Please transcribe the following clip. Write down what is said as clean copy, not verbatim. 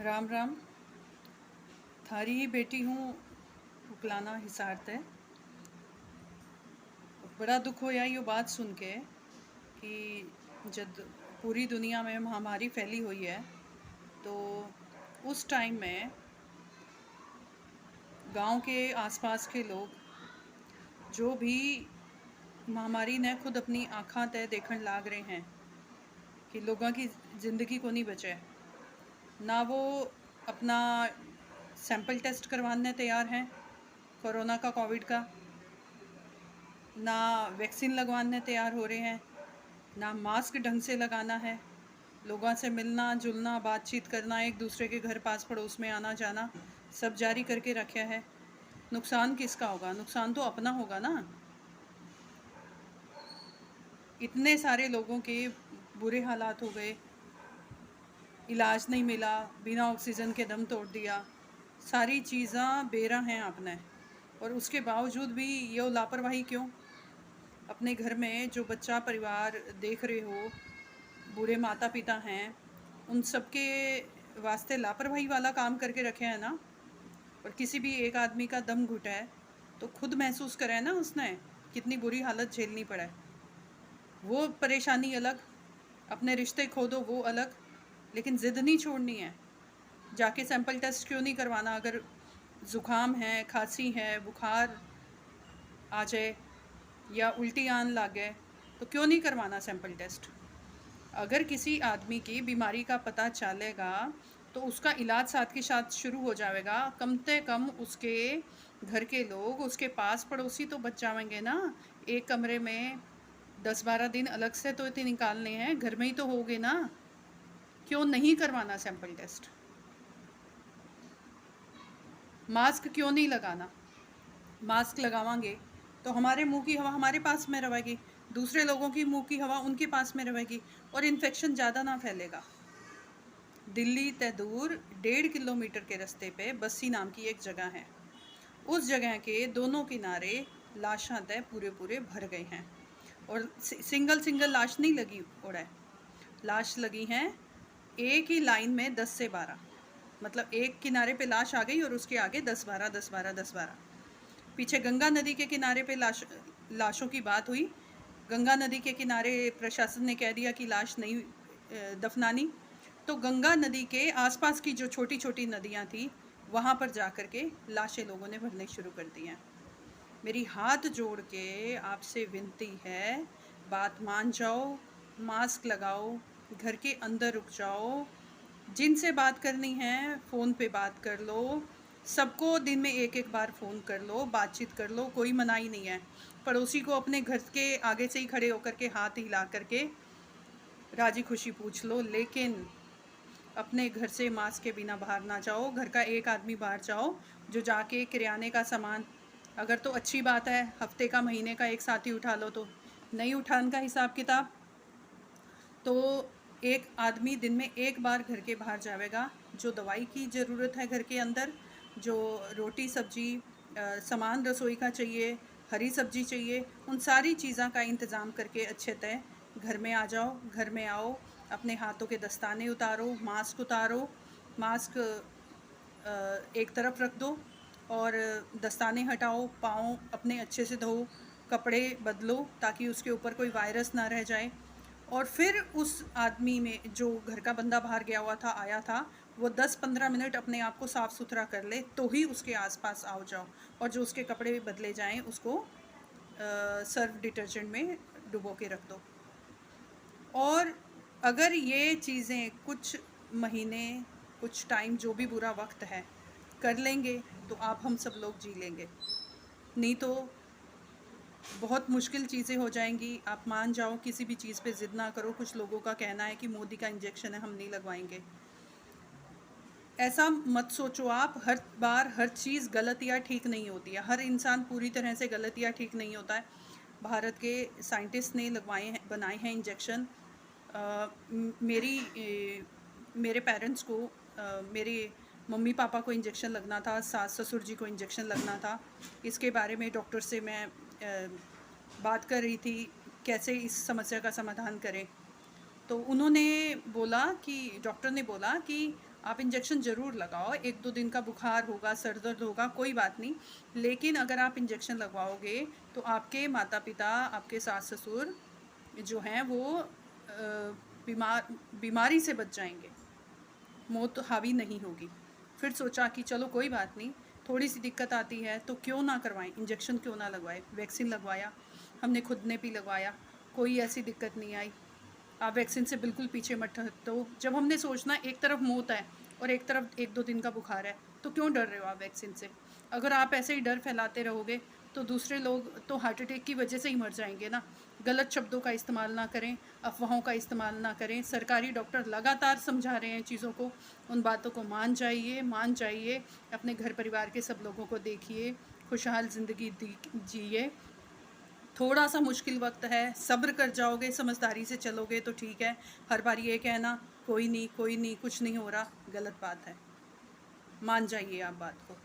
राम राम। थारी ही बेटी हूँ उकलाना हिसार तय। बड़ा दुख होया यो बात सुन के कि जब पूरी दुनिया में महामारी फैली हुई है तो उस टाइम में गांव के आसपास के लोग जो भी महामारी ने खुद अपनी आँखां तय देखण लाग रहे हैं कि लोगों की ज़िंदगी को नहीं बचे, ना वो अपना सैंपल टेस्ट करवाने तैयार हैं कोरोना का, कोविड का, ना वैक्सीन लगवाने तैयार हो रहे हैं, ना मास्क ढंग से लगाना है, लोगों से मिलना जुलना बातचीत करना, एक दूसरे के घर पास पड़ोस में आना जाना सब जारी करके रखा है। नुकसान किसका होगा? नुकसान तो अपना होगा ना। इतने सारे लोगों के बुरे हालात हो गए, इलाज नहीं मिला, बिना ऑक्सीजन के दम तोड़ दिया, सारी चीज़ें बेरा हैं आपने, और उसके बावजूद भी ये लापरवाही क्यों? अपने घर में जो बच्चा परिवार देख रहे हो, बूढ़े माता पिता हैं, उन सब के वास्ते लापरवाही वाला काम करके रखे हैं ना। और किसी भी एक आदमी का दम घुटा है तो खुद महसूस करे ना उसने कितनी बुरी हालत झेलनी पड़े। वो परेशानी अलग, अपने रिश्ते खो दो वो अलग, लेकिन ज़िद नहीं छोड़नी है। जाके सैंपल टेस्ट क्यों नहीं करवाना? अगर ज़ुकाम है, खांसी है, बुखार आ जाए या उल्टी आने लग गए तो क्यों नहीं करवाना सैंपल टेस्ट? अगर किसी आदमी की बीमारी का पता चलेगा तो उसका इलाज साथ के साथ शुरू हो जाएगा। कम से कम उसके घर के लोग, उसके पास पड़ोसी तो बच जाएंगे ना। एक कमरे में 10-12 दिन अलग से तो इतने निकालने हैं, घर में ही तो होगे ना। क्यों नहीं करवाना सैंपल टेस्ट? मास्क क्यों नहीं लगाना? मास्क लगावांगे तो हमारे मुंह की हवा हमारे पास में रहेगी, दूसरे लोगों की मुंह की हवा उनके पास में रहेगी और इन्फेक्शन ज़्यादा ना फैलेगा। दिल्ली ते दूर 1.5 किलोमीटर के रास्ते पे बस्सी नाम की एक जगह है। उस जगह के दोनों किनारे लाशां तय पूरे पूरे भर गए हैं, और सिंगल सिंगल लाश नहीं लगी उड़ा, लाश लगी हैं एक ही लाइन में 10 से 12। मतलब एक किनारे पे लाश आ गई और उसके आगे 10-12 10-12 10-12। पीछे गंगा नदी के किनारे पे लाशों की बात हुई। गंगा नदी के किनारे प्रशासन ने कह दिया कि लाश नहीं दफनानी, तो गंगा नदी के आसपास की जो छोटी छोटी नदियाँ थी वहाँ पर जा कर के लाशें लोगों ने भरने शुरू कर दी हैं। मेरी हाथ जोड़ के आपसे विनती है, बात मान जाओ, मास्क लगाओ, घर के अंदर रुक जाओ, जिनसे बात करनी है फ़ोन पे बात कर लो, सबको दिन में एक एक बार फ़ोन कर लो, बातचीत कर लो, कोई मनाही नहीं है। पड़ोसी को अपने घर के आगे से ही खड़े होकर के हाथ हिला करके राजी खुशी पूछ लो, लेकिन अपने घर से मास्क के बिना बाहर ना जाओ। घर का एक आदमी बाहर जाओ जो जाके किराने का सामान, अगर तो अच्छी बात है हफ्ते का महीने का एक साथ ही उठा लो, तो नहीं उठान का हिसाब किताब तो एक आदमी दिन में एक बार घर के बाहर जाएगा। जो दवाई की ज़रूरत है घर के अंदर, जो रोटी सब्जी सामान रसोई का चाहिए, हरी सब्जी चाहिए, उन सारी चीज़ों का इंतज़ाम करके अच्छे तय घर में आ जाओ। घर में आओ, अपने हाथों के दस्ताने उतारो, मास्क उतारो, मास्क एक तरफ रख दो और दस्ताने हटाओ, पाँव अपने अच्छे से धो, कपड़े बदलो ताकि उसके ऊपर कोई वायरस ना रह जाए। और फिर उस आदमी में जो घर का बंदा बाहर गया हुआ था, आया था, वो 10-15 मिनट अपने आप को साफ़ सुथरा कर ले तो ही उसके आसपास आओ जाओ। और जो उसके कपड़े बदले जाएं उसको सर्फ डिटर्जेंट में डुबो के रख दो। और अगर ये चीज़ें कुछ महीने, कुछ टाइम, जो भी बुरा वक्त है, कर लेंगे तो आप हम सब लोग जी लेंगे। नहीं तो बहुत मुश्किल चीज़ें हो जाएंगी। आप मान जाओ, किसी भी चीज़ पे ज़िद ना करो। कुछ लोगों का कहना है कि मोदी का इंजेक्शन है, हम नहीं लगवाएंगे। ऐसा मत सोचो आप। हर बार हर चीज़ गलत या ठीक नहीं होती है, हर इंसान पूरी तरह से गलत या ठीक नहीं होता है। भारत के साइंटिस्ट ने लगवाए हैं, बनाए हैं इंजेक्शन। मेरे पेरेंट्स को, मेरे मम्मी पापा को इंजेक्शन लगना था, सास ससुर जी को इंजेक्शन लगना था। इसके बारे में डॉक्टर से मैं बात कर रही थी कैसे इस समस्या का समाधान करें। तो उन्होंने बोला कि, डॉक्टर ने बोला कि आप इंजेक्शन ज़रूर लगाओ, 1-2 दिन का बुखार होगा, सर दर्द होगा, कोई बात नहीं, लेकिन अगर आप इंजेक्शन लगवाओगे तो आपके माता पिता, आपके सास ससुर जो हैं वो बीमारी से बच जाएंगे, मौत हावी नहीं होगी। फिर सोचा कि चलो कोई बात नहीं, थोड़ी सी दिक्कत आती है तो क्यों ना करवाएं, इंजेक्शन क्यों ना लगवाएं। वैक्सीन लगवाया, हमने खुद ने भी लगवाया, कोई ऐसी दिक्कत नहीं आई। आप वैक्सीन से बिल्कुल पीछे मत हटो। जब हमने सोचना एक तरफ मौत है और एक तरफ 1-2 दिन का बुखार है, तो क्यों डर रहे हो आप वैक्सीन से? अगर आप ऐसे ही डर फैलाते रहोगे तो दूसरे लोग तो हार्ट अटैक की वजह से ही मर जाएंगे ना। गलत शब्दों का इस्तेमाल ना करें, अफवाहों का इस्तेमाल ना करें। सरकारी डॉक्टर लगातार समझा रहे हैं चीज़ों को, उन बातों को मान जाइए। अपने घर परिवार के सब लोगों को देखिए, खुशहाल ज़िंदगी जिए। थोड़ा सा मुश्किल वक्त है, सब्र कर जाओगे, समझदारी से चलोगे तो ठीक है। हर बार ये कहना कोई नहीं कुछ नहीं हो रहा, गलत बात है। मान जाइए आप बात को।